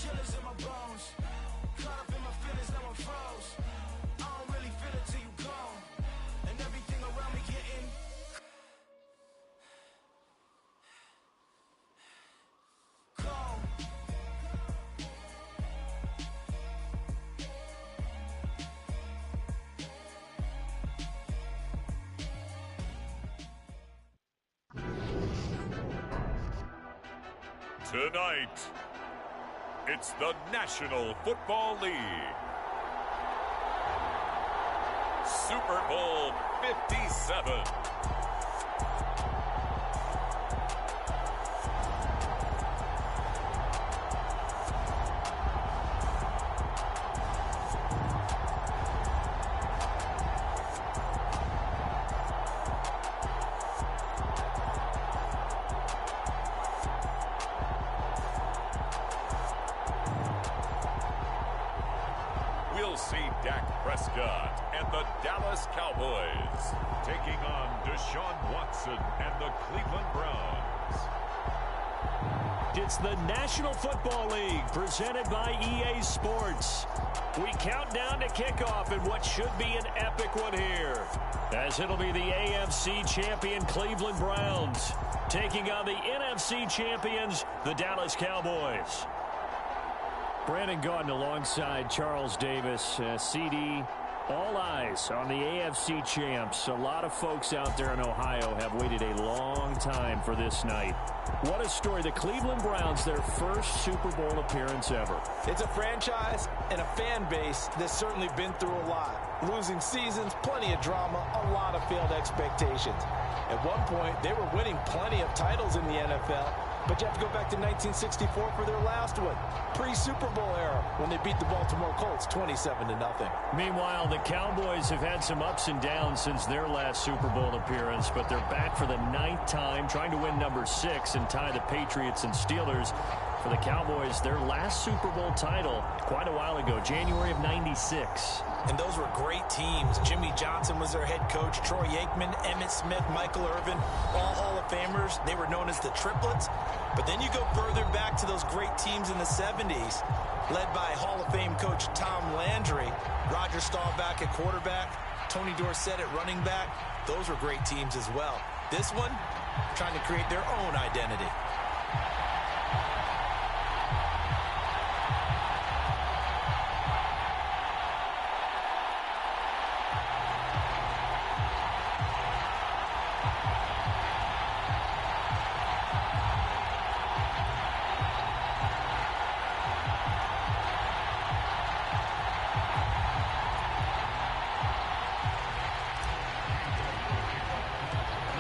chillers in my bones. Caught up in my feelings, now I'm froze. I don't really feel it till you gone. And everything around me getting cold. Tonight, it's the National Football League. Super Bowl 57. We'll see Dak Prescott and the Dallas Cowboys taking on Deshaun Watson and the Cleveland Browns. It's the National Football League presented by EA Sports. We count down to kickoff in what should be an epic one here, as it'll be the AFC champion Cleveland Browns taking on the NFC champions, the Dallas Cowboys. Brandon Gaudin alongside Charles Davis, CD. All eyes on the AFC champs. A lot of folks out there in Ohio have waited a long time for this night. What a story. The Cleveland Browns, their first Super Bowl appearance ever. It's a franchise and a fan base that's certainly been through a lot. Losing seasons, plenty of drama, a lot of failed expectations. At one point, they were winning plenty of titles in the NFL, but you have to go back to 1964 for their last one. Pre-Super Bowl era when they beat the Baltimore Colts 27-0. Meanwhile, the Cowboys have had some ups and downs since their last Super Bowl appearance, but they're back for the 9th time, trying to win number 6 and tie the Patriots and Steelers. For the Cowboys, their last Super Bowl title quite a while ago, January of '96. And those were great teams. Jimmy Johnson was their head coach. Troy Aikman, Emmitt Smith, Michael Irvin, all Hall of Famers. They were known as the Triplets. But then you go further back to those great teams in the 70s, led by Hall of Fame coach Tom Landry, Roger Staubach at quarterback, Tony Dorsett at running back. Those were great teams as well. This one, trying to create their own identity.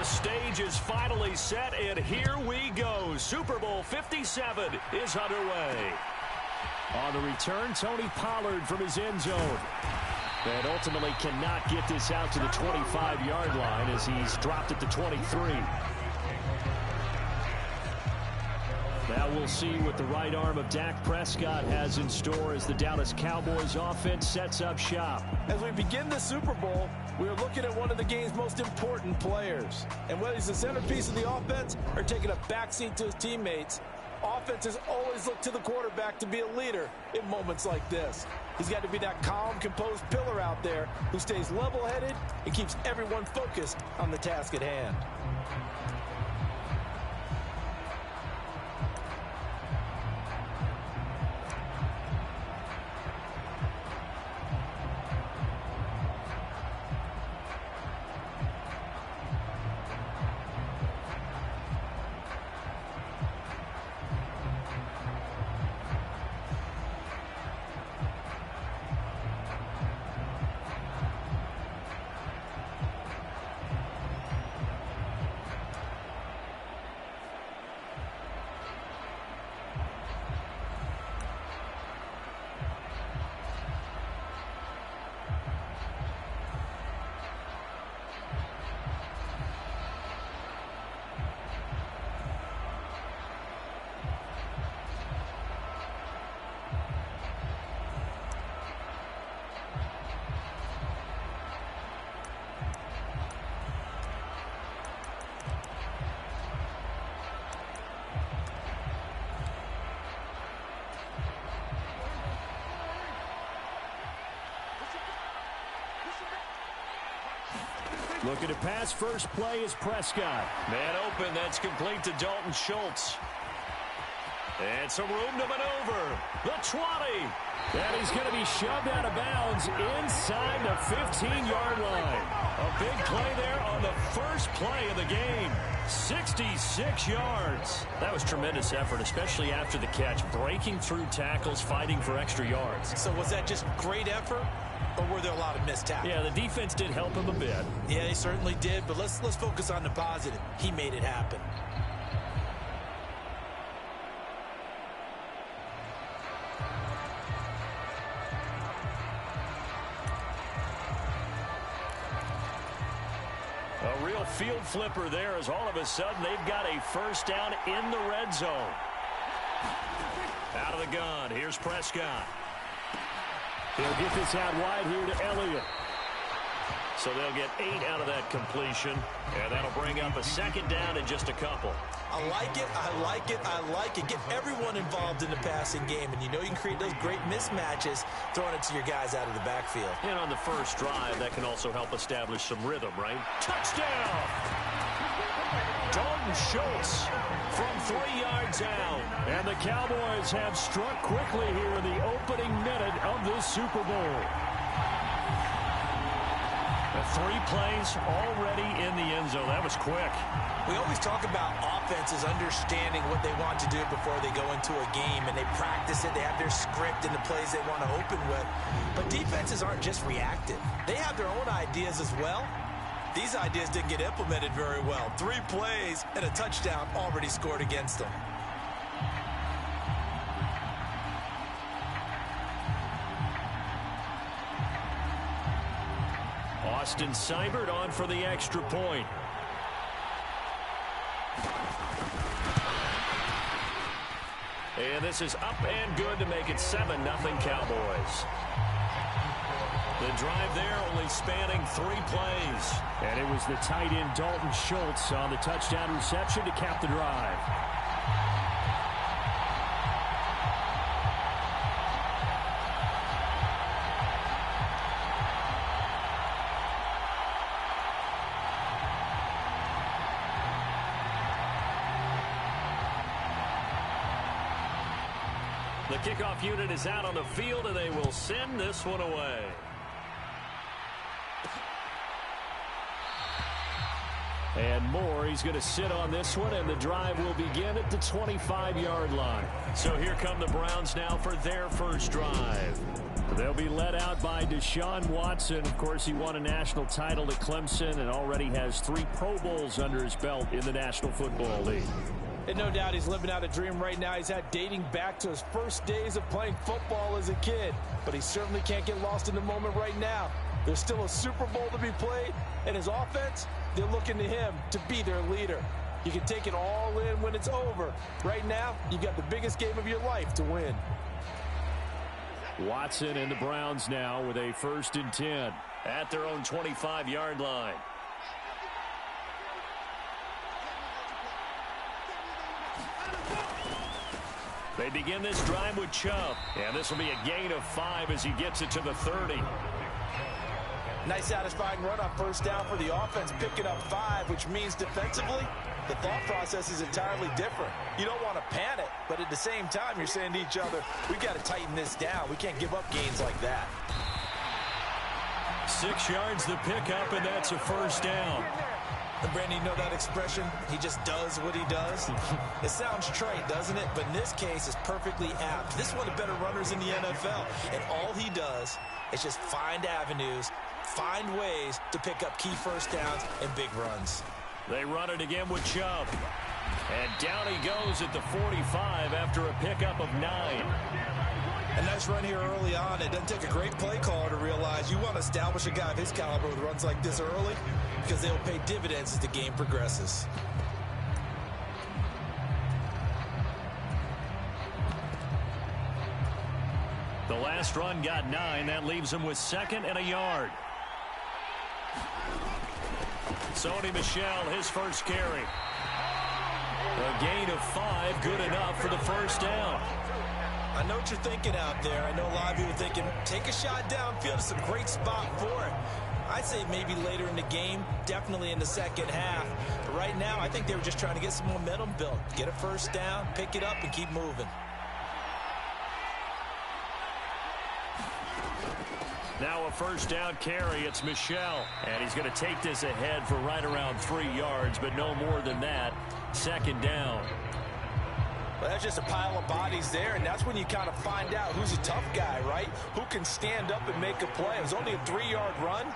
Stage is finally set, and here we go. Super Bowl 57 is underway. On the return, Tony Pollard from his end zone. And ultimately cannot get this out to the 25-yard line as he's dropped at the 23. Now we'll see what the right arm of Dak Prescott has in store as the Dallas Cowboys offense sets up shop. As we begin the Super Bowl, we are looking at one of the game's most important players. And whether he's the centerpiece of the offense or taking a backseat to his teammates, offenses always look to the quarterback to be a leader in moments like this. He's got to be that calm, composed pillar out there who stays level-headed and keeps everyone focused on the task at hand. Looking to pass first play is Prescott. Man open, that's complete to Dalton Schultz. And some room to maneuver. The 20. And he's going to be shoved out of bounds inside the 15-yard line. A big play there on the first play of the game. 66 yards. That was tremendous effort, especially after the catch. Breaking through tackles, fighting for extra yards. So was that just great effort, or were there a lot of missed tackles? Yeah, the defense did help him a bit. Yeah, they certainly did, but let's focus on the positive. He made it happen. A real field flipper there as all of a sudden they've got a first down in the red zone. Out of the gun, here's Prescott. He'll get this out wide here to Elliott. So they'll get 8 out of that completion, and that'll bring up a second down in just a couple. I like it, I like it, I like it. Get everyone involved in the passing game, and you know you can create those great mismatches throwing it to your guys out of the backfield. And on the first drive, that can also help establish some rhythm, right? Touchdown! Dalton Schultz from 3 yards out. And the Cowboys have struck quickly here in the opening minute of this Super Bowl. 3 plays already in the end zone. That was quick. We always talk about offenses understanding what they want to do before they go into a game, and they practice it. They have their script and the plays they want to open with. But defenses aren't just reactive. They have their own ideas as well. These ideas didn't get implemented very well. 3 plays and a touchdown already scored against them. Austin Seibert on for the extra point. And this is up and good to make it 7-0 Cowboys. The drive there only spanning 3 plays. And it was the tight end Dalton Schultz on the touchdown reception to cap the drive. The kickoff unit is out on the field, and they will send this one away. And Moore, he's going to sit on this one, and the drive will begin at the 25-yard line. So here come the Browns now for their first drive. They'll be led out by Deshaun Watson. Of course, he won a national title at Clemson and already has 3 Pro Bowls under his belt in the National Football League. And no doubt he's living out a dream right now. He's had dating back to his first days of playing football as a kid. But he certainly can't get lost in the moment right now. There's still a Super Bowl to be played. And his offense, they're looking to him to be their leader. You can take it all in when it's over. Right now, you got the biggest game of your life to win. Watson and the Browns now with a 1st and 10 at their own 25-yard line. They begin this drive with Chubb, and this will be a gain of 5 as he gets it to the 30. Nice satisfying run on first down for the offense, picking up 5, which means defensively, the thought process is entirely different. You don't want to panic, but at the same time, you're saying to each other, we've got to tighten this down. We can't give up gains like that. 6 yards the pickup, and that's a first down. And Brandon, you know that expression? He just does what he does. It sounds trite, doesn't it? But in this case, it's perfectly apt. This is one of the better runners in the NFL. And all he does is just find avenues, find ways to pick up key first downs and big runs. They run it again with Chubb. And down he goes at the 45 after a pickup of 9. A nice run here early on. It doesn't take a great play caller to realize you want to establish a guy of his caliber with runs like this early because they'll pay dividends as the game progresses. The last run got 9. That leaves him with 2nd and a yard. Sony Michel, his first carry. A gain of 5, good enough for the first down. I know what you're thinking out there. I know a lot of you are thinking, take a shot downfield. It's a great spot for it. I'd say maybe later in the game, definitely in the second half. But right now, I think they were just trying to get some momentum built. Get a first down, pick it up, and keep moving. Now a first down carry. It's Michel. And he's going to take this ahead for right around 3 yards, but no more than that. Second down. Well, that's just a pile of bodies there, and that's when you kind of find out who's a tough guy, right? Who can stand up and make a play. It was only a 3-yard run,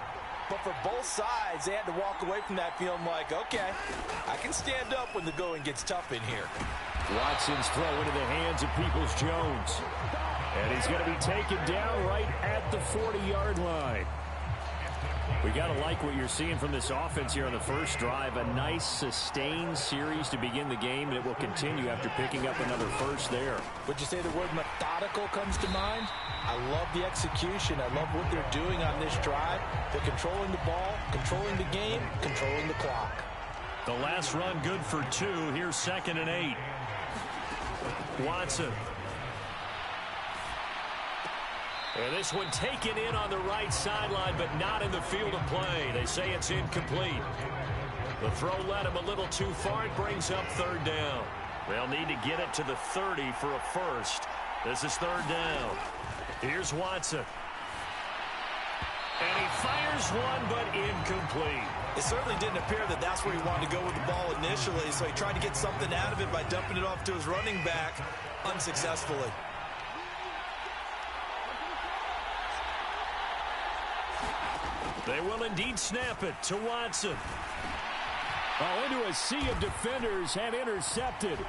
but for both sides, they had to walk away from that feeling like, okay, I can stand up when the going gets tough in here. Watson's throw into the hands of Peoples-Jones. And he's going to be taken down right at the 40-yard line. We got to like what you're seeing from this offense here on the first drive. A nice, sustained series to begin the game, and it will continue after picking up another first there. Would you say the word methodical comes to mind? I love the execution. I love what they're doing on this drive. They're controlling the ball, controlling the game, controlling the clock. The last run good for 2. Here's 2nd and 8. Watson. And this one taken in on the right sideline, but not in the field of play. They say it's incomplete. The throw led him a little too far. It brings up 3rd down. They'll need to get it to the 30 for a first. This is 3rd down. Here's Watson. And he fires one, but incomplete. It certainly didn't appear that that's where he wanted to go with the ball initially, so he tried to get something out of it by dumping it off to his running back unsuccessfully. They will indeed snap it to Watson. Oh, into a sea of defenders and intercepted.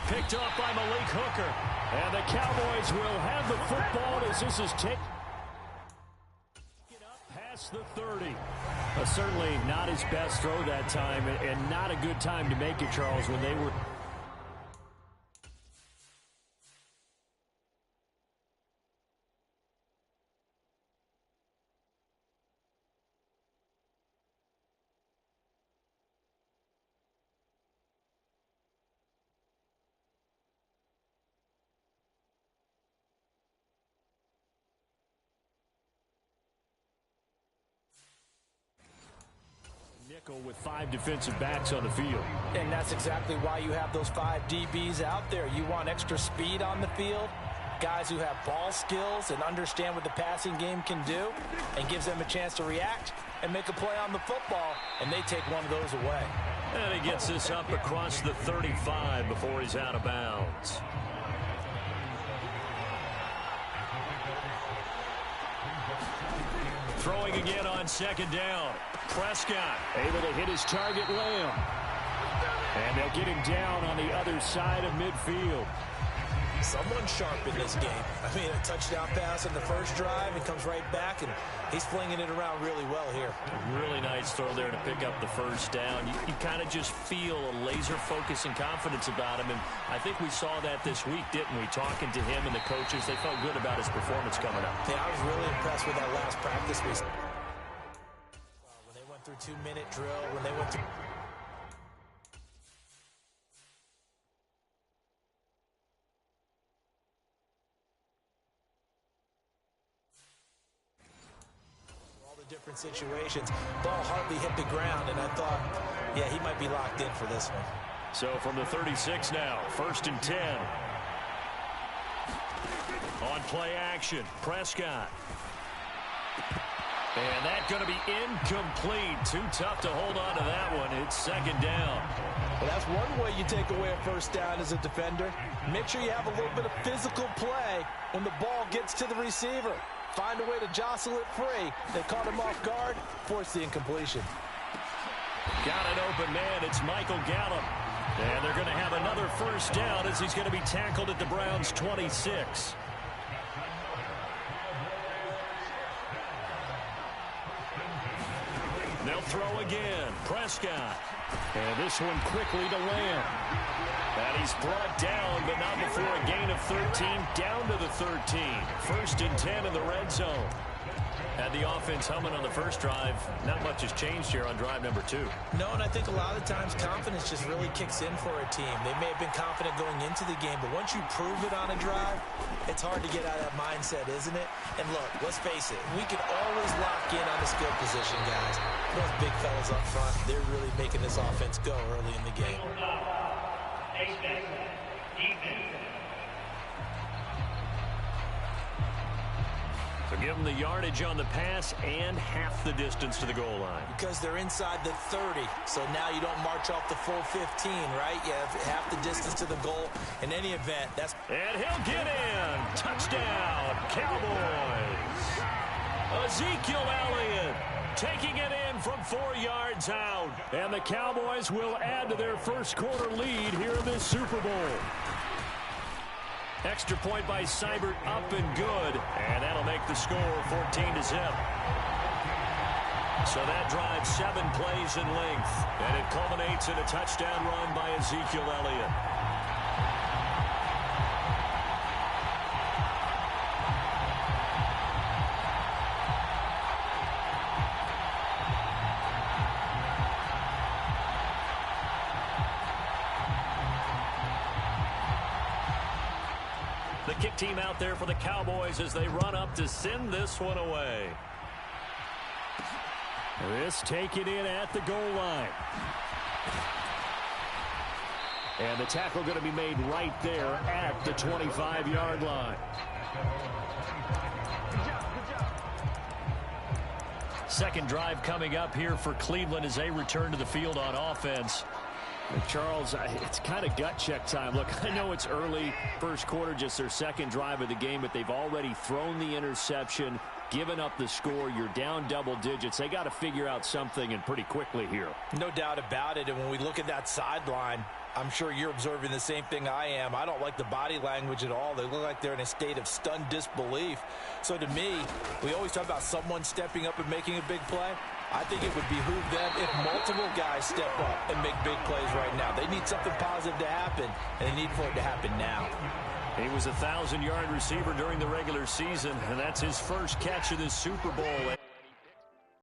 Picked off by Malik Hooker. And the Cowboys will have the football as this is taken up past the 30. Certainly not his best throw that time, and not a good time to make it, Charles, when they were... Nickel with 5 defensive backs on the field. And that's exactly why you have those 5 DBs out there. You want extra speed on the field, guys who have ball skills and understand what the passing game can do, and gives them a chance to react and make a play on the football, and they take one of those away. And he gets this up across the 35 before he's out of bounds. Throwing again on 2nd down. Prescott able to hit his target, Lamb. And they'll get him down on the other side of midfield. Someone sharp in this game. I mean, a touchdown pass in the first drive and comes right back, and he's flinging it around really well here. Really nice throw there to pick up the first down. You kind of just feel a laser focus and confidence about him, and I think we saw that this week, didn't we? Talking to him and the coaches, they felt good about his performance coming up. Yeah, I was really impressed with that last practice. When they went through 2-minute drill, when they went through... different situations. Ball hardly hit the ground, and I thought, yeah, he might be locked in for this one. So from the 36 now, 1st and 10. On play action, Prescott. And that's going to be incomplete. Too tough to hold on to that one. It's 2nd down. Well, that's one way you take away a first down as a defender. Make sure you have a little bit of physical play when the ball gets to the receiver. Find a way to jostle it free. They caught him off guard, forced the incompletion. Got an open man. It's Michael Gallup. And they're going to have another first down as he's going to be tackled at the Browns' 26. They'll throw again. Prescott. And this one quickly to Lamb. And he's brought down, but not before a gain of 13, down to the 13. 1st and 10 in the red zone. Had the offense humming on the first drive. Not much has changed here on drive number 2. No, and I think a lot of times confidence just really kicks in for a team. They may have been confident going into the game, but once you prove it on a drive, it's hard to get out of that mindset, isn't it? And look, let's face it, we can always lock in on the skill position, guys. Those big fellas up front, they're really making this offense go early in the game. So give them the yardage on the pass and half the distance to the goal line. Because they're inside the 30, so now you don't march off the full 15, right? You have half the distance to the goal. In any event, that's... And he'll get in. Touchdown, Cowboys. Ezekiel Elliott taking it in from 4 yards out. And the Cowboys will add to their first quarter lead here in this Super Bowl. Extra point by Seibert, up and good. And that'll make the score 14-0. So that drives 7 plays in length. And it culminates in a touchdown run by Ezekiel Elliott. The kick team out there for the Cowboys as they run up to send this one away. This taken in at the goal line. And the tackle going to be made right there at the 25-yard line. Second drive coming up here for Cleveland as they return to the field on offense. And Charles, it's kind of gut check time. Look, I know it's early, first quarter, just their second drive of the game, but they've already thrown the interception, given up the score. You're down double digits. They got to figure out something, and pretty quickly here. No doubt about it. And when we look at that sideline, I'm sure you're observing the same thing I am. I don't like the body language at all. They look like they're in a state of stunned disbelief. So to me, we always talk about someone stepping up and making a big play. I think it would behoove them if multiple guys step up and make big plays right now. They need something positive to happen, and they need for it to happen now. He was a 1,000-yard receiver during the regular season, and that's his first catch of this Super Bowl.